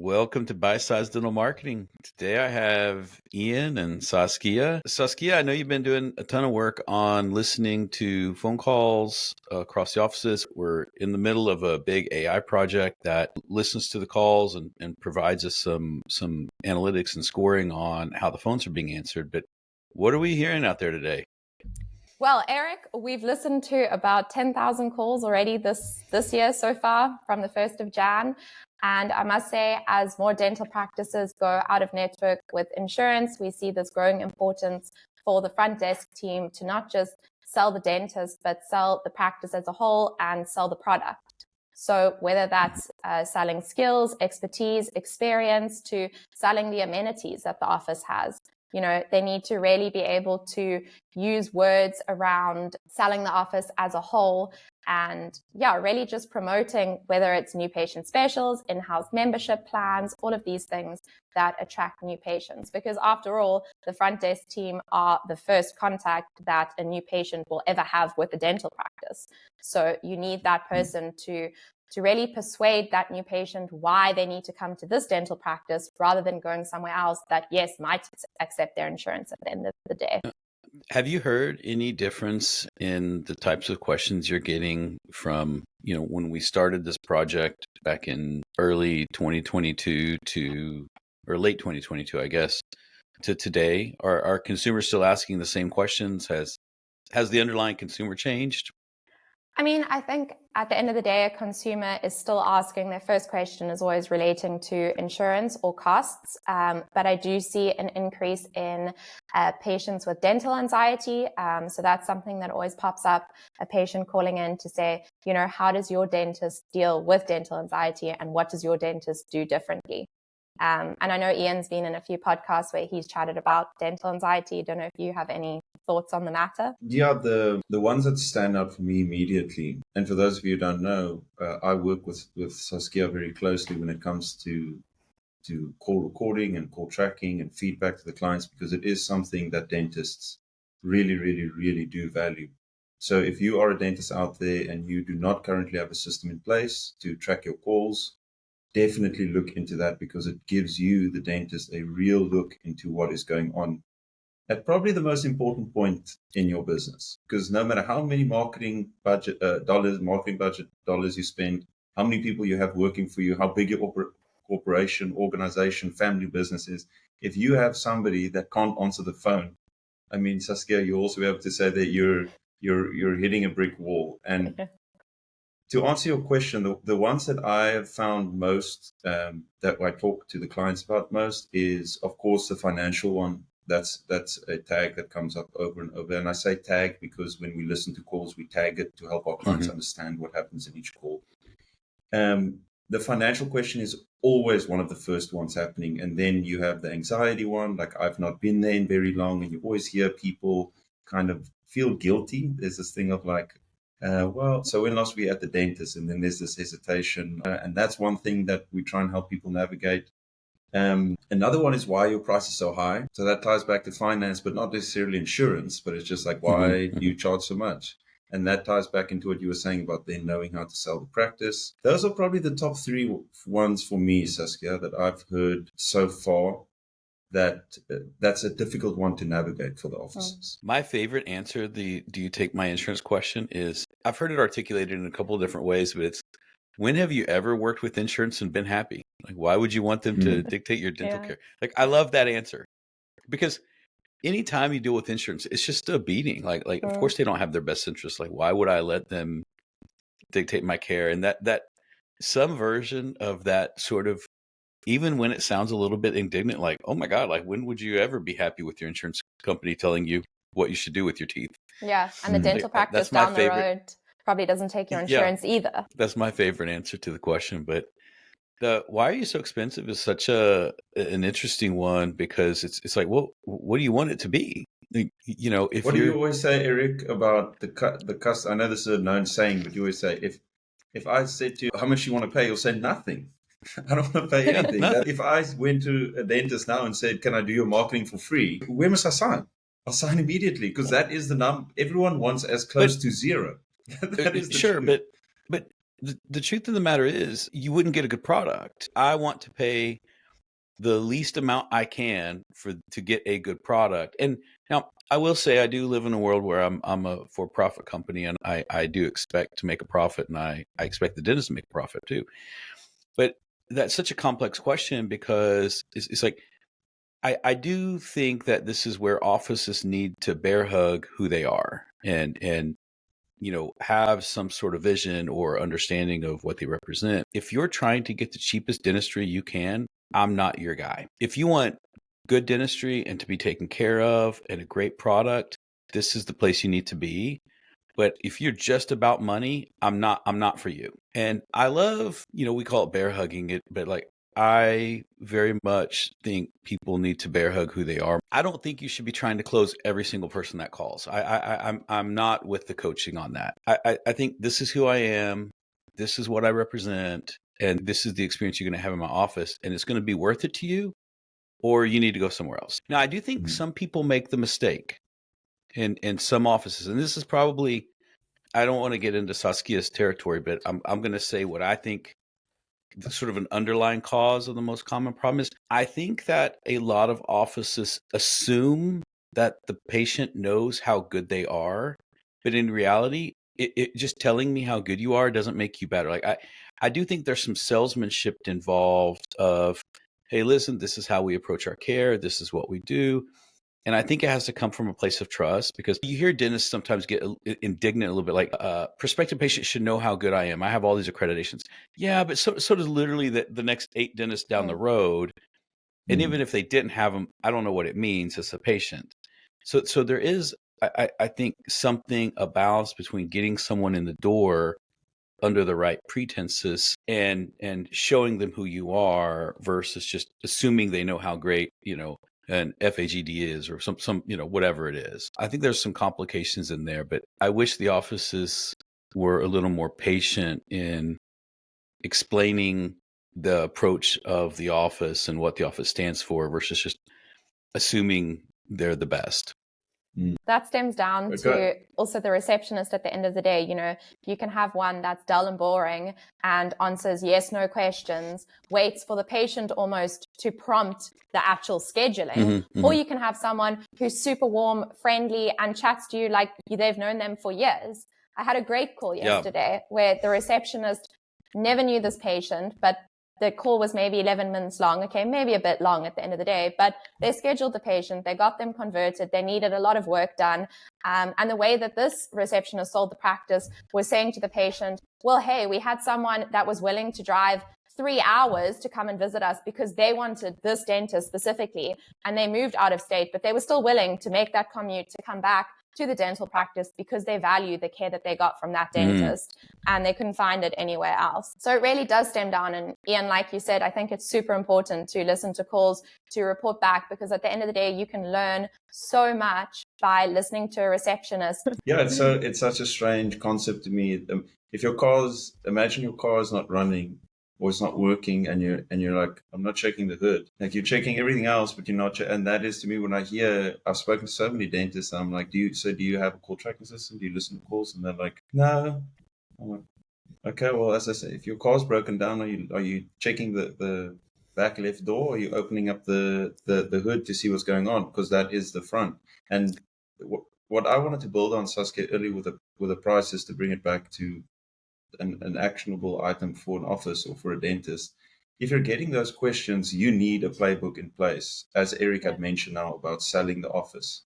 Welcome to Bite Size Dental Marketing. Today I have Ian and Saskia. Saskia, I know you've been doing a ton of work on listening to phone calls across the offices. We're in the middle of a big AI project that listens to the calls and provides us some analytics and scoring on how the phones are being answered. But what are we hearing out there today? Well, Eric, we've listened to about 10,000 calls already this year so far from the 1st of Jan. And I must say, as more dental practices go out of network with insurance, we see this growing importance for the front desk team to not just sell the dentist, but sell the practice as a whole and sell the product. So whether that's selling skills, expertise, experience, to selling the amenities that the office has. You know, they need to really be able to use words around selling the office as a whole and really just promoting whether it's new patient specials, in-house membership plans, all of these things that attract new patients. Because after all, the front desk team are the first contact that a new patient will ever have with a dental practice. So you need that person to really persuade that new patient why they need to come to this dental practice rather than going somewhere else that, yes, might accept their insurance at the end of the day. Have you heard any difference in the types of questions you're getting from, when we started this project back in early 2022 or late 2022, I guess, to today? Are consumers still asking the same questions? Has the underlying consumer changed? I mean, I think at the end of the day, a consumer is still asking, their first question is always relating to insurance or costs. But I do see an increase in patients with dental anxiety. So that's something that always pops up, a patient calling in to say, how does your dentist deal with dental anxiety and what does your dentist do differently? And I know Ian's been in a few podcasts where he's chatted about dental anxiety. Don't know if you have any thoughts on the matter. Yeah, the ones that stand out for me immediately, and for those of you who don't know, I work with Saskia very closely when it comes to call recording and call tracking and feedback to the clients, because it is something that dentists really, really, really do value. So if you are a dentist out there and you do not currently have a system in place to track your calls, definitely look into that, because it gives you, the dentist, a real look into what is going on at probably the most important point in your business. Because no matter how many marketing budget dollars you spend, how many people you have working for you, how big your corporation, organization, family business is, if you have somebody that can't answer the phone, I mean, Saskia, you also be able to say that you're hitting a brick wall. And to answer your question, the ones that I have found most, that I talk to the clients about most, is, of course, the financial one. That's a tag that comes up over and over. And I say tag because when we listen to calls, we tag it to help our clients understand what happens in each call. The financial question is always one of the first ones happening. And then you have the anxiety one, like I've not been there in very long. And you always hear people kind of feel guilty. There's this thing of like, so when last we at the dentist, and then there's this hesitation. And that's one thing that we try and help people navigate. Another one is why your price is so high. So that ties back to finance, but not necessarily insurance, but it's just like, why do you charge so much? And that ties back into what you were saying about then knowing how to sell the practice. Those are probably the top three ones for me, Saskia, that I've heard so far. That's a difficult one to navigate for the offices. My favorite answer, do you take my insurance question, is I've heard it articulated in a couple of different ways, but it's, when have you ever worked with insurance and been happy? Like, why would you want them to dictate your dental care? Like, I love that answer, because anytime you deal with insurance, it's just a beating. Like, of course they don't have their best interest. Like, why would I let them dictate my care? And that some version of that sort of, even when it sounds a little bit indignant, like, oh my God, like, when would you ever be happy with your insurance company telling you what you should do with your teeth? Yeah. And the dental practice down the road probably doesn't take your insurance either. That's my favorite answer to the question. But the why are you so expensive is such an interesting one, because it's like, well, what do you want it to be? If what do you always say, Eric, about the cost? I know this is a known saying, but you always say, if I said to you, how much you want to pay, you'll say nothing. I don't want to pay anything. If I went to a dentist now and said, can I do your marketing for free? Where must I sign? I'll sign immediately, because that is the number everyone wants, as close to zero. Sure, but The truth of the matter is you wouldn't get a good product. I want to pay the least amount I can to get a good product. And now I will say I do live in a world where I'm a for-profit company, and I do expect to make a profit, and I expect the dentist to make a profit too. But that's such a complex question because it's like I do think that this is where offices need to bear hug who they are and have some sort of vision or understanding of what they represent. If you're trying to get the cheapest dentistry you can, I'm not your guy. If you want good dentistry and to be taken care of and a great product, this is the place you need to be. But if you're just about money, I'm not for you. And I love, we call it bear hugging it, but like I very much think people need to bear hug who they are. I don't think you should be trying to close every single person that calls. I'm not with the coaching on that. I think this is who I am. This is what I represent. And this is the experience you're going to have in my office. And it's going to be worth it to you, or you need to go somewhere else. Now, I do think some people make the mistake in some offices. And this is probably, I don't want to get into Saskia's territory, but I'm going to say what I think the sort of an underlying cause of the most common problem is. I think that a lot of offices assume that the patient knows how good they are, but in reality, it just telling me how good you are doesn't make you better. Like I do think there's some salesmanship involved of, hey, listen, this is how we approach our care. This is what we do. And I think it has to come from a place of trust, because you hear dentists sometimes get indignant a little bit, like prospective patients should know how good I am. I have all these accreditations. Yeah, but so does literally the next 8 dentists down the road. And even if they didn't have them, I don't know what it means as a patient. So there is, I think, something, a balance between getting someone in the door under the right pretenses and showing them who you are versus just assuming they know how great, an FAGD is, or some whatever it is. I think there's some complications in there, but I wish the offices were a little more patient in explaining the approach of the office and what the office stands for versus just assuming they're the best. That stems down to also the receptionist at the end of the day. You can have one that's dull and boring and answers yes, no questions, waits for the patient almost to prompt the actual scheduling. Or you can have someone who's super warm, friendly, and chats to you like they've known them for years. I had a great call yesterday where the receptionist never knew this patient, but the call was maybe 11 minutes long. Okay, maybe a bit long at the end of the day, but they scheduled the patient, they got them converted, they needed a lot of work done. And the way that this receptionist sold the practice was saying to the patient, well, hey, we had someone that was willing to drive 3 hours to come and visit us because they wanted this dentist specifically, and they moved out of state, but they were still willing to make that commute to come back to the dental practice because they value the care that they got from that dentist and they couldn't find it anywhere else. So it really does stem down. And Ian, like you said, I think it's super important to listen to calls, to report back, because at the end of the day, you can learn so much by listening to a receptionist. Yeah, it's such a strange concept to me. If imagine your car is not running or it's not working, and you're like, I'm not checking the hood. Like, you're checking everything else, but you're not. And that is, to me, when I hear, I've spoken to so many dentists, and I'm like, do you have a call tracking system? Do you listen to calls? And they're like, no. I'm like, okay, well, as I say, if your car's broken down, are you checking the back left door? Or are you opening up the hood to see what's going on? Because that is the front. And what I wanted to build on, Saskia, earlier with a price, is to bring it back to an actionable item for an office or for a dentist. If you're getting those questions, you need a playbook in place, as Eric had mentioned now about selling the office,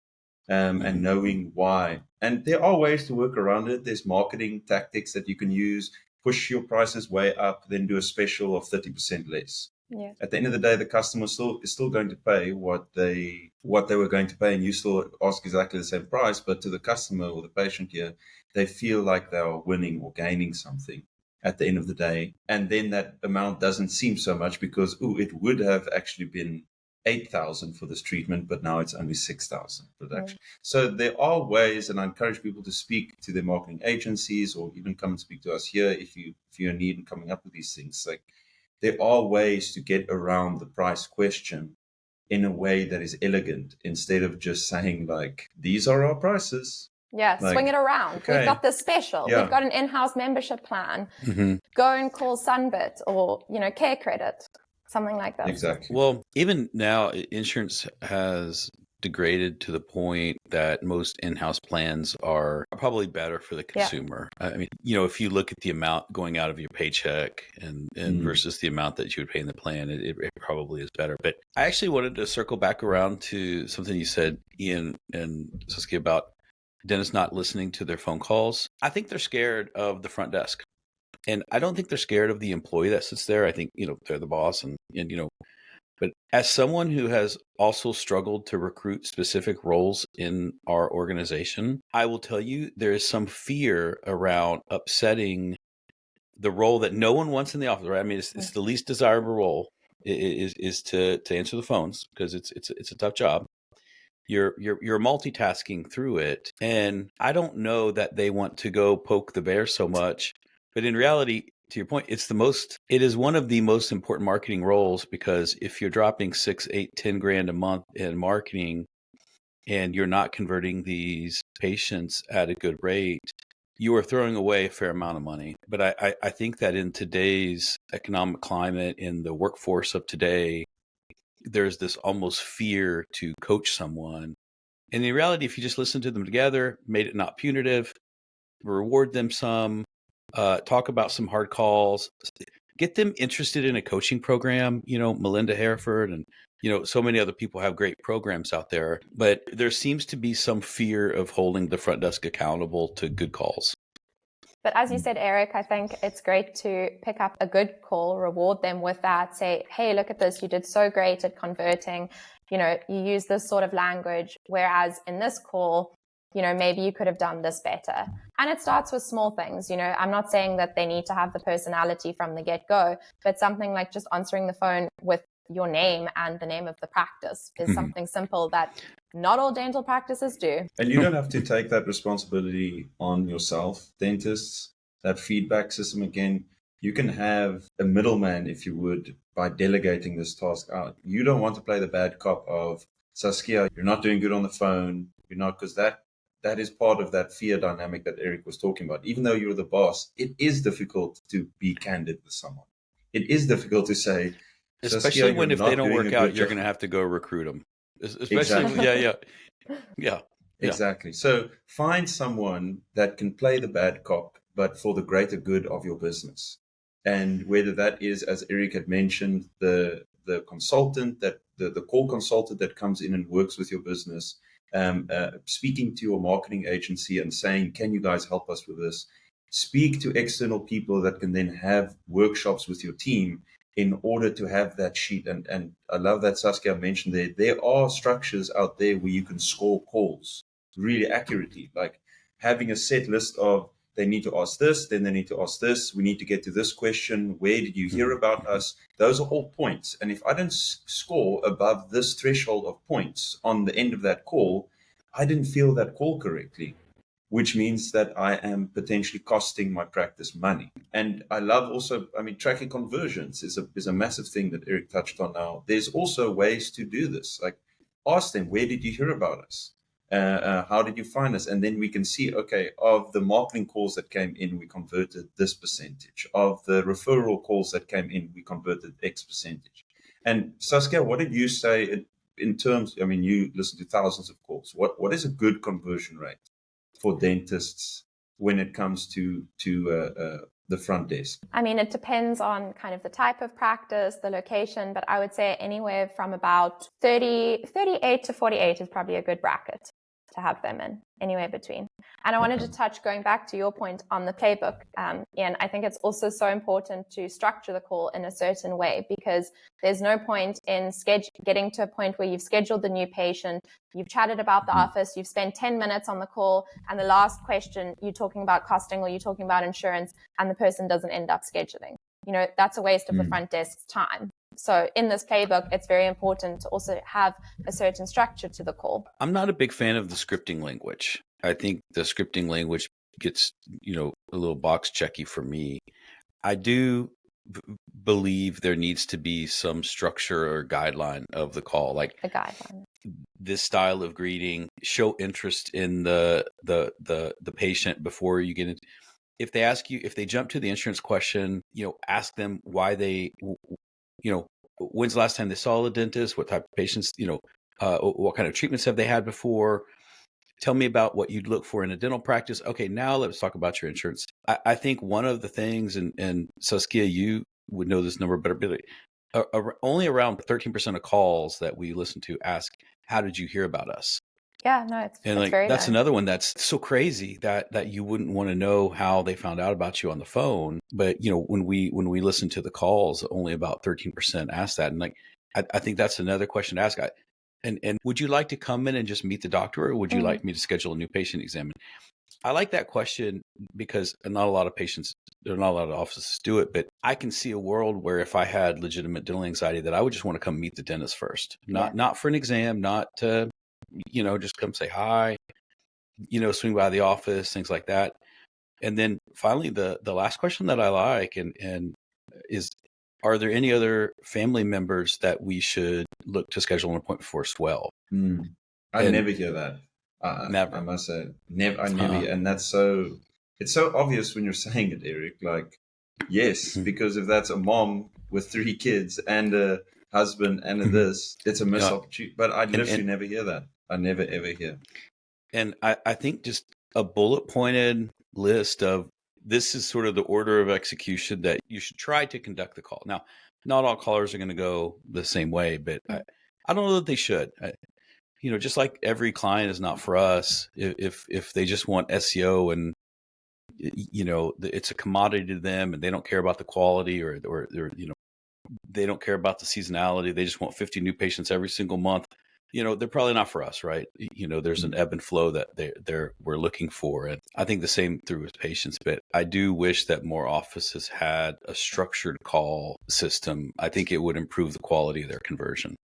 and knowing why. And there are ways to work around it. There's marketing tactics that you can use. Push your prices way up, then do a special of 30% less. Yeah. At the end of the day, the customer is still going to pay what they were going to pay, and you still ask exactly the same price. But to the customer or the patient here, they feel like they are winning or gaining something at the end of the day. And then that amount doesn't seem so much because, it would have actually been 8,000 for this treatment, but now it's only 6,000 production. So there are ways, and I encourage people to speak to their marketing agencies, or even come and speak to us here if you're in need in coming up with these things. Like, there are ways to get around the price question in a way that is elegant, instead of just saying like, these are our prices, Yeah, Like, swing it around. okay. We've got this special. Yeah. We've got an in-house membership plan. Mm-hmm. Go and call Sunbit or, Care Credit, something like that. Exactly. Well, even now, insurance has degraded to the point that most in-house plans are probably better for the consumer. Yeah. I mean, if you look at the amount going out of your paycheck and versus the amount that you would pay in the plan, it probably is better. But I actually wanted to circle back around to something you said, Ian and Saskia, about dentists not listening to their phone calls. I think they're scared of the front desk. And I don't think they're scared of the employee that sits there. I think, they're the boss and but as someone who has also struggled to recruit specific roles in our organization, I will tell you there is some fear around upsetting the role that no one wants in the office, right? I mean, it's the least desirable role is to answer the phones because it's a tough job. You're multitasking through it. And I don't know that they want to go poke the bear so much, but in reality, to your point, it is one of the most important marketing roles, because if you're dropping 6, 8, 10 grand a month in marketing and you're not converting these patients at a good rate, you are throwing away a fair amount of money. But I think that in today's economic climate, in the workforce of today, there's this almost fear to coach someone. And in reality, if you just listen to them together, made it not punitive, reward them some, talk about some hard calls, get them interested in a coaching program. Melinda Hereford and, so many other people have great programs out there, but there seems to be some fear of holding the front desk accountable to good calls. But as you said, Eric, I think it's great to pick up a good call, reward them with that, say, hey, look at this. You did so great at converting. You use this sort of language, whereas in this call, maybe you could have done this better. And it starts with small things. I'm not saying that they need to have the personality from the get-go, but something like just answering the phone with your name and the name of the practice is something simple that not all dental practices do. And you don't have to take that responsibility on yourself, dentists. That feedback system, again, you can have a middleman, if you would, by delegating this task out. You don't want to play the bad cop of, Saskia, you're not doing good on the phone. You're not, because that is part of that fear dynamic that Eric was talking about. Even though you're the boss, it is difficult to be candid with someone. It is difficult to say, especially when if they don't work out, you're going to have to go recruit them. Especially, exactly. Yeah. Exactly. So find someone that can play the bad cop, but for the greater good of your business. And whether that is, as Eric had mentioned, the consultant, the call consultant that comes in and works with your business, speaking to your marketing agency and saying, can you guys help us with this? Speak to external people that can then have workshops with your team in order to have that sheet. And I love that Saskia mentioned there are structures out there where you can score calls really accurately, like having a set list of, they need to ask this, then they need to ask this, we need to get to this question, where did you hear about us? Those are all points. And if I don't score above this threshold of points on the end of that call, I didn't feel that call correctly, which means that I am potentially costing my practice money. And I love also, tracking conversions is a massive thing that Eric touched on now. There's also ways to do this. Like, ask them, where did you hear about us? How did you find us? And then we can see, okay, of the marketing calls that came in, we converted this percentage. Of the referral calls that came in, we converted X percentage. And Saskia, what did you say in terms, you listen to thousands of calls. What is a good conversion rate for dentists when it comes to the front desk? It depends on kind of the type of practice, the location, but I would say anywhere from about 38 to 48 is probably a good bracket to have them in, anywhere between. And I wanted to touch, going back to your point on the playbook, Ian, I think it's also so important to structure the call in a certain way, because there's no point in getting to a point where you've scheduled the new patient, you've chatted about the office, you've spent 10 minutes on the call, and the last question, you're talking about costing or you're talking about insurance, and the person doesn't end up scheduling. That's a waste of the front desk's time. So in this playbook, it's very important to also have a certain structure to the call. I'm not a big fan of the scripting language. I think the scripting language gets, a little box checky for me. I do believe there needs to be some structure or guideline of the call. Like a guideline. this style of greeting, show interest in the patient before you get into. If they ask you, if they jump to the insurance question, ask them why they, when's the last time they saw a dentist, what type of patients, what kind of treatments have they had before? Tell me about what you'd look for in a dental practice. Okay, now let's talk about your insurance. I think one of the things, and Saskia, you would know this number better, but only around 13% of calls that we listen to ask, how did you hear about us? Yeah, no, it's very that's low. another one that's so crazy that you wouldn't want to know how they found out about you on the phone. But when we listen to the calls, only about 13% ask that. And I think that's another question to ask. And would you like to come in and just meet the doctor, or would you like me to schedule a new patient exam? I like that question because not a lot of offices do it, but I can see a world where if I had legitimate dental anxiety, that I would just want to come meet the dentist first, not for an exam, not to, just come say hi, swing by the office, things like that. And then finally, the last question that I like and is, are there any other family members that we should look to schedule an appointment for as well? I never hear that. Never. I must say, never. I never, and it's so obvious when you're saying it, Eric. Like, yes, because if that's a mom with 3 kids and a husband and this, it's a missed opportunity. But I literally never hear that. I never ever hear. And I think just a bullet pointed list of, this is sort of the order of execution that you should try to conduct the call. Now, not all callers are going to go the same way, but I don't know that they should. Just like every client is not for us. If they just want SEO and it's a commodity to them, and they don't care about the quality or they don't care about the seasonality. They just want 50 new patients every single month. They're probably not for us, right? There's an ebb and flow that we're looking for. And I think the same through with patients, but I do wish that more offices had a structured call system. I think it would improve the quality of their conversion.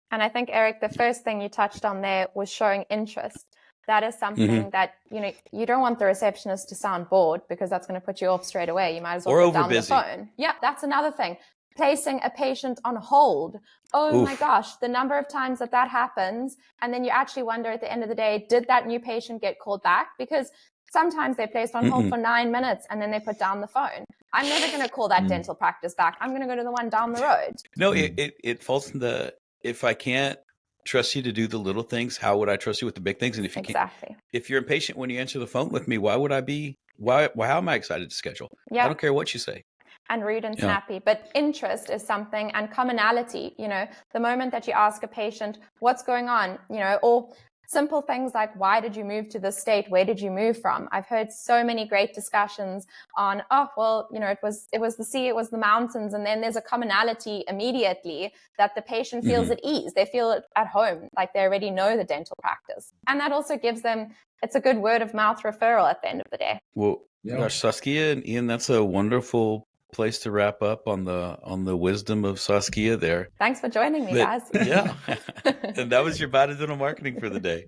And I think, Eric, the first thing you touched on there was showing interest. That is something that, you don't want the receptionist to sound bored, because that's going to put you off straight away. You might as well put down the phone. Yeah, that's another thing. Placing a patient on hold. Oh my gosh, the number of times that happens. And then you actually wonder at the end of the day, did that new patient get called back? Because sometimes they're placed on hold for 9 minutes and then they put down the phone. I'm never going to call that dental practice back. I'm going to go to the one down the road. No, it falls in if I can't trust you to do the little things, how would I trust you with the big things? And if you can't, if you're impatient when you answer the phone with me, why how am I excited to schedule? I don't care what you say. And rude and snappy. But interest is something, and commonality, the moment that you ask a patient what's going on, or simple things like, why did you move to this state? Where did you move from? I've heard so many great discussions on, it was the sea, it was the mountains. And then there's a commonality immediately that the patient feels at ease. They feel it at home, like they already know the dental practice. And that also gives them, it's a good word of mouth referral at the end of the day. Well, gosh, Saskia and Ian, that's a wonderful place to wrap up on the wisdom of Saskia there. Thanks for joining me, guys. Yeah. And that was your Bad Dental Marketing for the day.